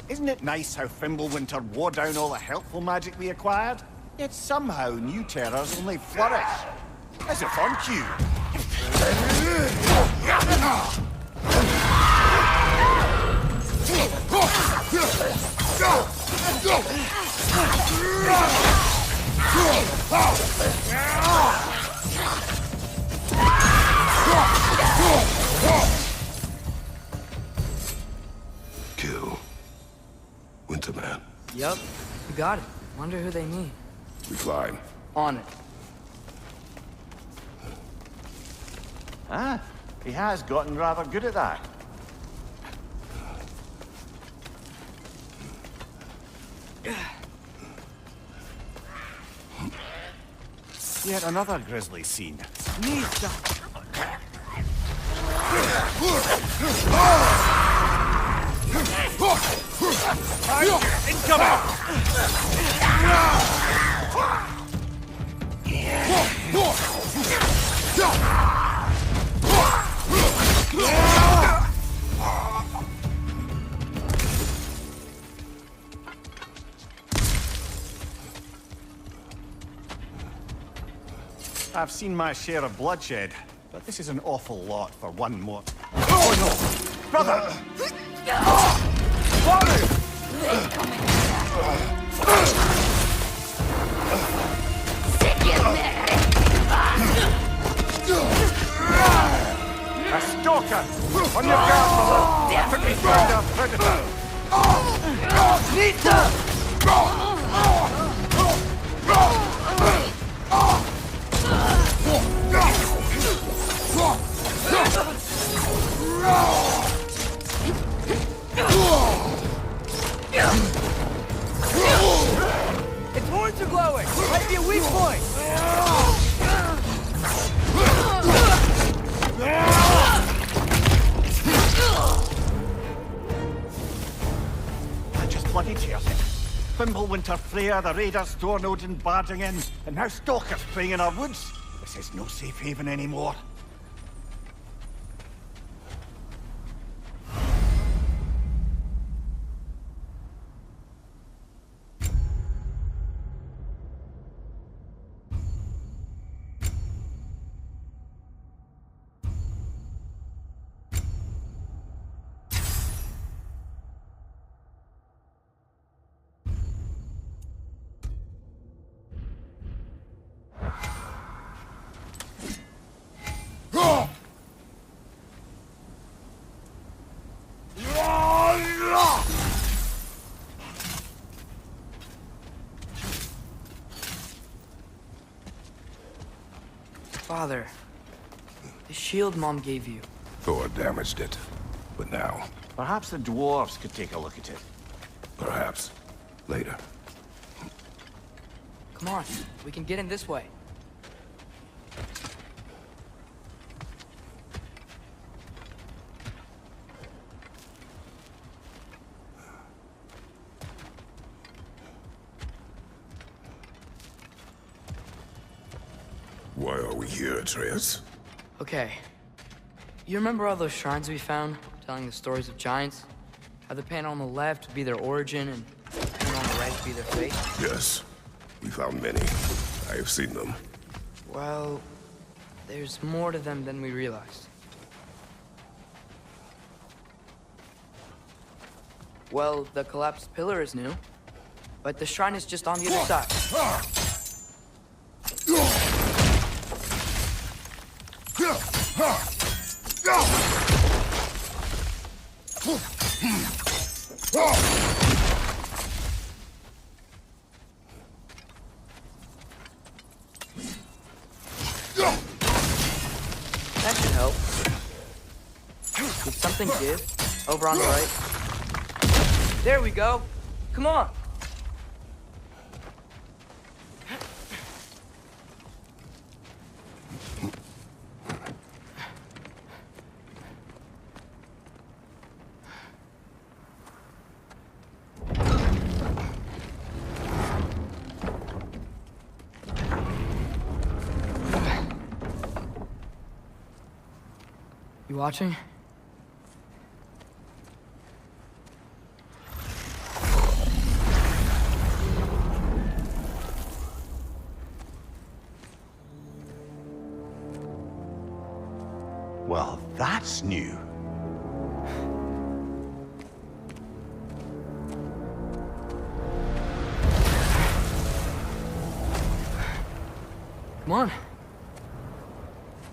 Isn't it nice how Fimbulwinter wore down all the helpful magic we acquired? Yet somehow new terrors only flourish. As if on cue. Kill Winterman. Yup, you got it. Wonder who they mean. We climb. On it. Ah, he has gotten rather good at that. Yet another grisly scene. Need some. I've seen my share of bloodshed, but this is an awful lot for one more. Oh no! Brother! A stalker! On your guard, brother! Quickly find our predator! Its horns are glowing! Might be a weak point! I just bloody tears it. Fimbulwinter Freya, the raiders, Stornodin barging in, and now stalkers preying in our woods. This is no safe haven anymore. Father, the shield Mom gave you. Thor damaged it. But now, Perhaps the dwarves could take a look at it. perhaps, later. Come on, we can get in this way. Why are we here, Atreus? Okay. You remember all those shrines we found, telling the stories of giants? How the panel on the left would be their origin, and the panel on the right would be their fate? Yes. We found many. I have seen them. Well, there's more to them than we realized. Well, the collapsed pillar is new, but the shrine is just on the other side. That should help. Did something give? Over on the right. There we go. Come on. You watching? Well, that's new. Come on.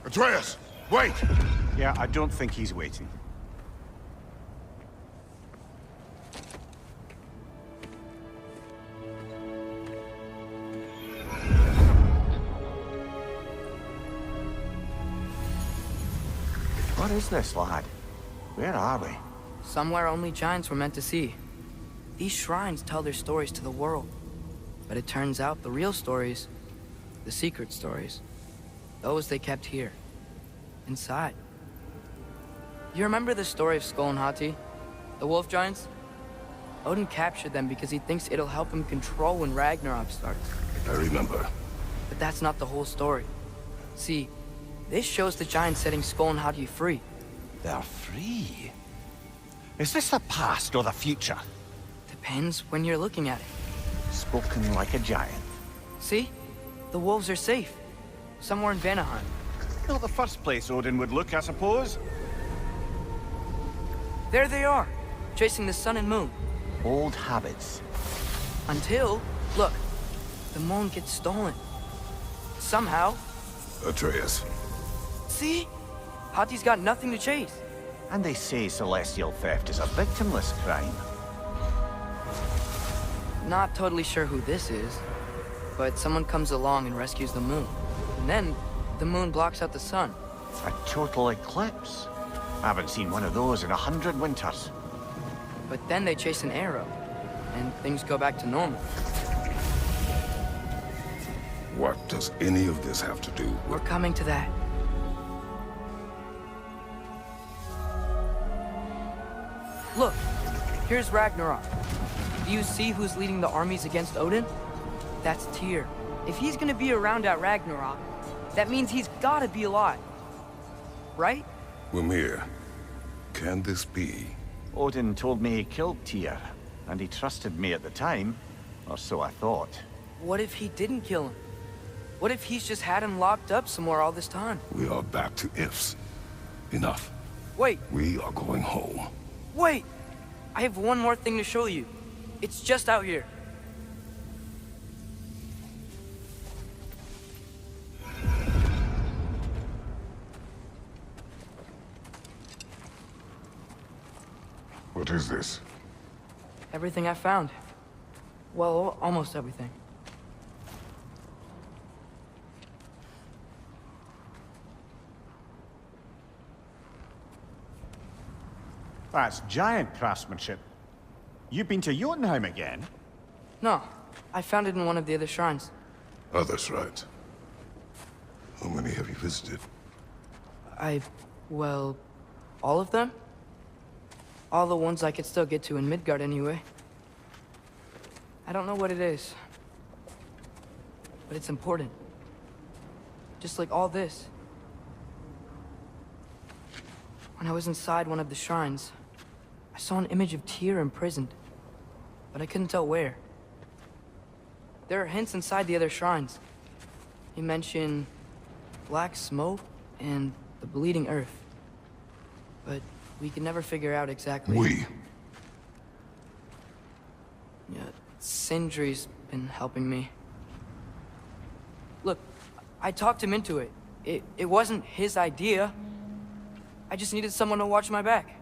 Atreus, wait! Yeah, I don't think he's waiting. What is this, lad? Where are we? Somewhere only giants were meant to see. These shrines tell their stories to the world. But it turns out the real stories, the secret stories, those they kept here, inside. You remember the story of Skull and Hati, the wolf giants? Odin captured them because he thinks it'll help him control when Ragnarok starts. I remember. But that's not the whole story. See, this shows the giants setting Skull and Hati free. They're free. Is this the past or the future? Depends when you're looking at it. Spoken like a giant. See? The wolves are safe. Somewhere in Vanaheim. Not the first place Odin would look, I suppose. There they are, chasing the sun and moon. Old habits. Until, look, the moon gets stolen. Somehow. Atreus. See? Hati's got nothing to chase. And they say celestial theft is a victimless crime. Not totally sure who this is, but someone comes along and rescues the moon. And then, the moon blocks out the sun. A total eclipse. I haven't seen one of those in 100 winters. But then they chase an arrow, and things go back to normal. What does any of this have to do with... We're coming to that. Look, here's Ragnarok. Do you see who's leading the armies against Odin? That's Tyr. If he's gonna be around at Ragnarok, that means he's gotta be alive. Right? Mimir, can this be? Odin told me he killed Tyr, and he trusted me at the time, or so I thought. What if he didn't kill him? What if he's just had him locked up somewhere all this time? We are back to ifs. Enough. Wait, We are going home. wait! I have one more thing to show you. It's just out here. What is this? Everything I found. Well, almost everything. That's giant craftsmanship. You've been to Jotunheim again? No, I found it in one of the other shrines. Other shrines. How many have you visited? Well, all of them? All the ones I could still get to in Midgard anyway. I don't know what it is. But it's important. Just like all this. When I was inside one of the shrines, I saw an image of Tyr imprisoned. But I couldn't tell where. There are hints inside the other shrines. He mentioned black smoke and the bleeding earth. But we could never figure out exactly... We. Yeah, Sindri's been helping me. Look, I talked him into it. It wasn't his idea. I just needed someone to watch my back.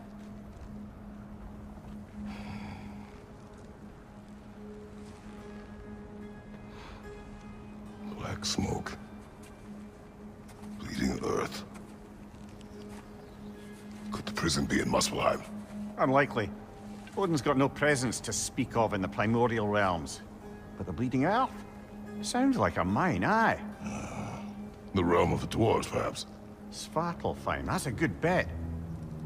Black smoke. Bleeding earth. Could the prison be in Muspelheim? Unlikely. Odin's got no presence to speak of in the primordial realms. But the Bleeding Earth? Sounds like a mine, aye. The realm of the dwarves, perhaps. Svartalfheim, that's a good bet.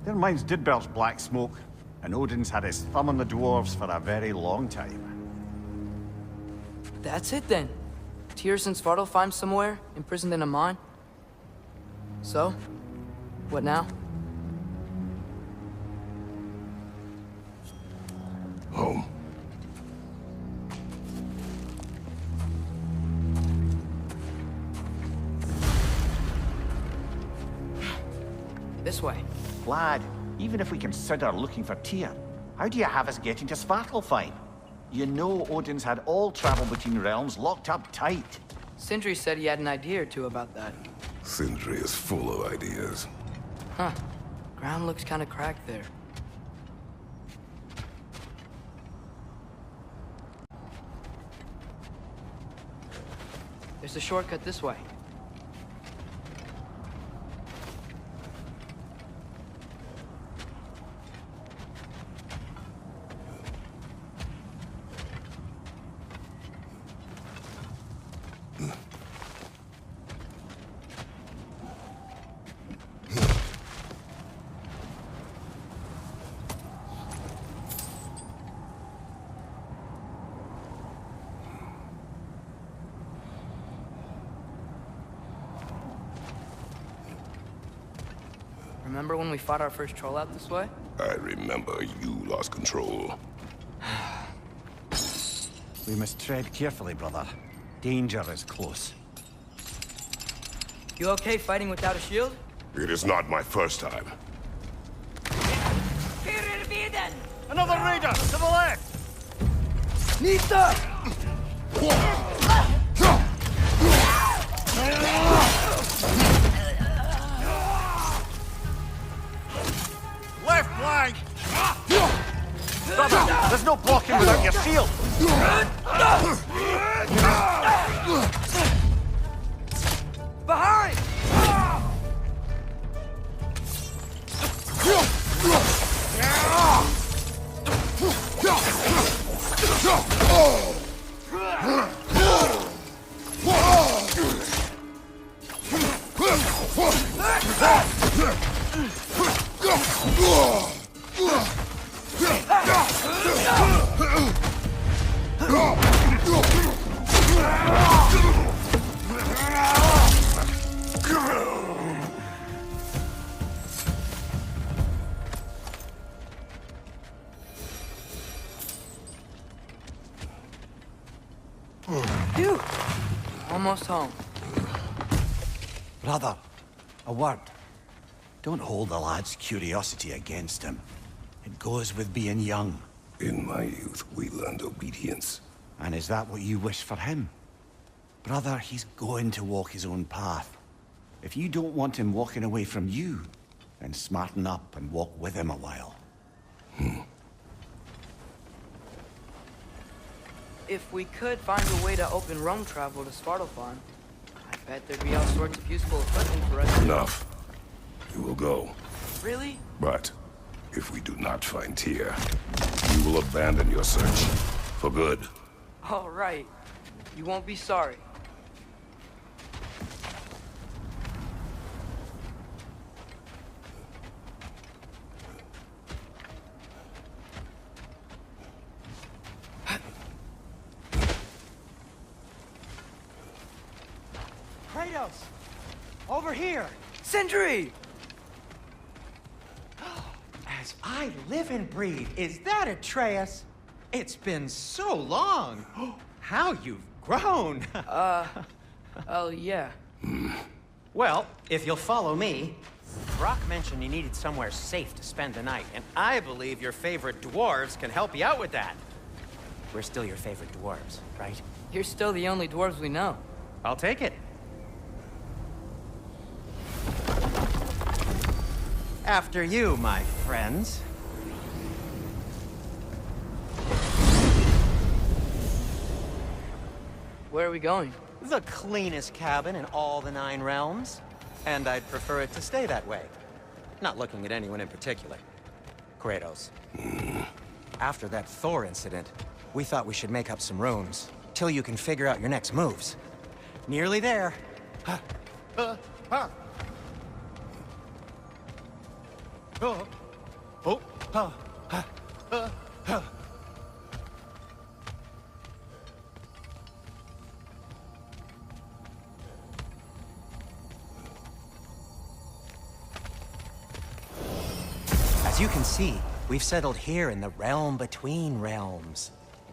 Their mines did belch black smoke, and Odin's had his thumb on the dwarves for a very long time. That's it then. Tyr's in Svartalfheim somewhere, imprisoned in a mine. So, what now? This way. Lad, even if we consider looking for Tyr, how do you have us getting to Svartalfheim? You know Odin's had all travel between realms locked up tight. Sindri said he had an idea or two about that. Sindri is full of ideas. Huh. Ground looks kind of cracked there. There's a shortcut this way. Remember when we fought our first troll out this way? I remember you lost control. We must tread carefully, brother. Danger is close. You okay fighting without a shield? It is not my first time. Another raider to the left! Nita! Left flank! Brother, there's no blocking without your shield! Behind! Phew! Almost home. Brother, a word. Don't hold the lad's curiosity against him. It goes with being young. In my youth, we learned obedience. And is that what you wish for him? Brother, he's going to walk his own path. If you don't want him walking away from you, then smarten up and walk with him a while. If we could find a way to open roam travel to Svartalfheim, I bet there'd be all sorts of useful equipment for us. Enough. You will go. Really? But if we do not find Tyr, you will abandon your search. For good. All right. You won't be sorry. Kratos! Over here! Sindri! As I live and breathe, is that Atreus? It's been so long! How you've grown! Oh, yeah. Well, if you'll follow me, Brock mentioned you needed somewhere safe to spend the night, and I believe your favorite dwarves can help you out with that. We're still your favorite dwarves, right? You're still the only dwarves we know. I'll take it. After you, my friends. Where are we going? The cleanest cabin in all the 9 realms. And I'd prefer it to stay that way. Not looking at anyone in particular. Kratos. After that Thor incident, we thought we should make up some rooms, till you can figure out your next moves. Nearly there. As you can see, we've settled here in the realm between realms.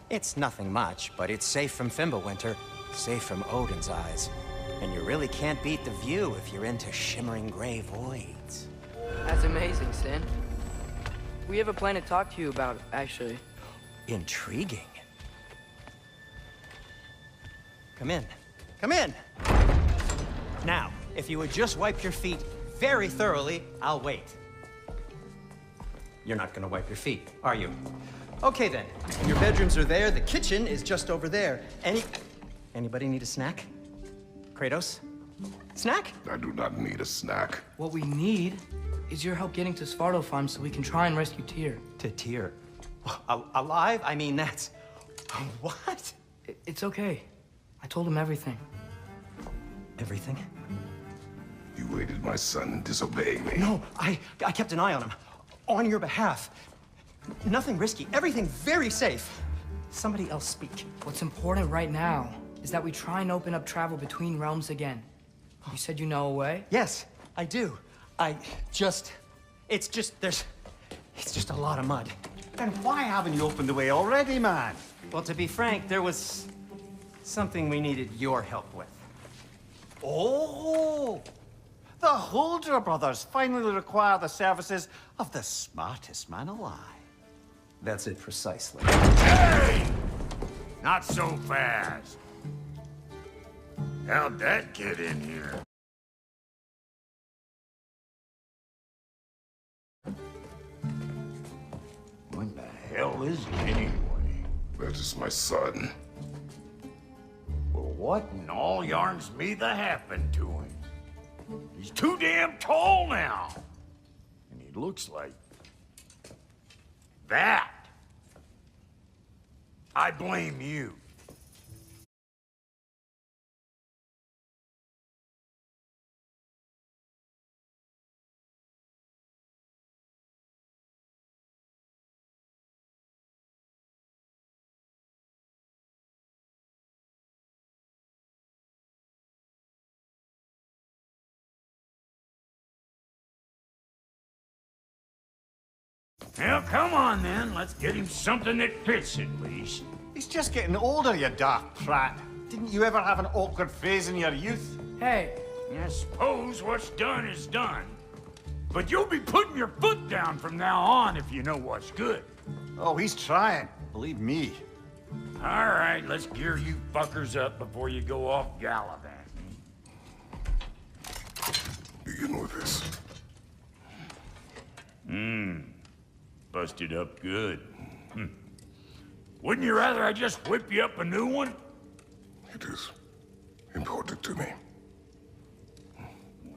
It's nothing much, but it's safe from Fimbulwinter, safe from Odin's eyes. And you really can't beat the view if you're into shimmering gray voids. That's amazing, Sin. We have a plan to talk to you about, actually. Intriguing. Come in. Come in! Now, if you would just wipe your feet very thoroughly, I'll wait. You're not gonna wipe your feet, are you? Okay then. Your bedrooms are there, the kitchen is just over there. Anybody need a snack? Kratos? Snack? I do not need a snack. What we need is your help getting to Svartalfheim so we can try and rescue Tyr. To Tyr? Alive? I mean, that's... What? It's okay. I told him everything. Everything? You aided my son in disobeying me. No, I kept an eye on him. On your behalf. Nothing risky, everything very safe. Somebody else speak. What's important right now is that we try and open up travel between realms again. You said you know a way? Yes, I do. It's just a lot of mud. Then why haven't you opened the way already, man? Well, to be frank, there was something we needed your help with. Oh! The Holder brothers finally require the services of the smartest man alive. That's it precisely. Hey! Not so fast. How'd that get in here? What the hell is he anyway? That is my son. Well, what in all yarns me the happened to him? He's too damn tall now. And he looks like... that. I blame you. Well, come on then. Let's get him something that fits at least. He's just getting older, you daft prat. Didn't you ever have an awkward phase in your youth? Hey, I suppose what's done is done. But you'll be putting your foot down from now on if you know what's good. Oh, he's trying. Believe me. All right, let's gear you fuckers up before you go off gallivanting. Begin with this. Busted up good. Wouldn't you rather I just whip you up a new one? It is important to me.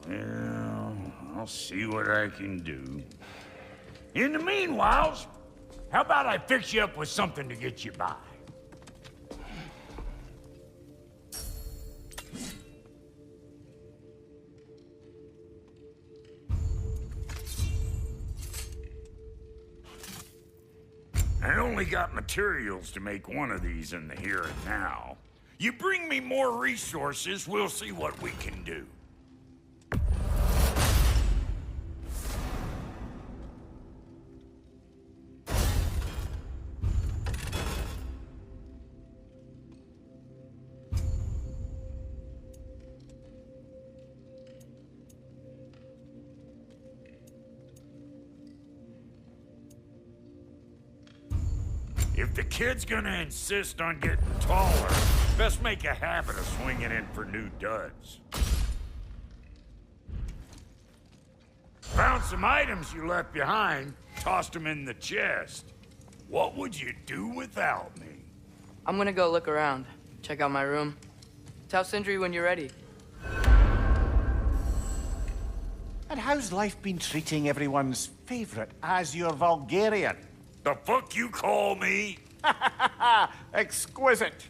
Well, I'll see what I can do. In the meanwhile, how about I fix you up with something to get you by? I only got materials to make one of these in the here and now. You bring me more resources, we'll see what we can do. If the kid's gonna insist on getting taller, best make a habit of swinging in for new duds. Found some items you left behind, tossed them in the chest. What would you do without me? I'm gonna go look around. Check out my room. Tell Sindri when you're ready. And how's life been treating everyone's favorite Azure Vulgarian? The fuck you call me? Exquisite.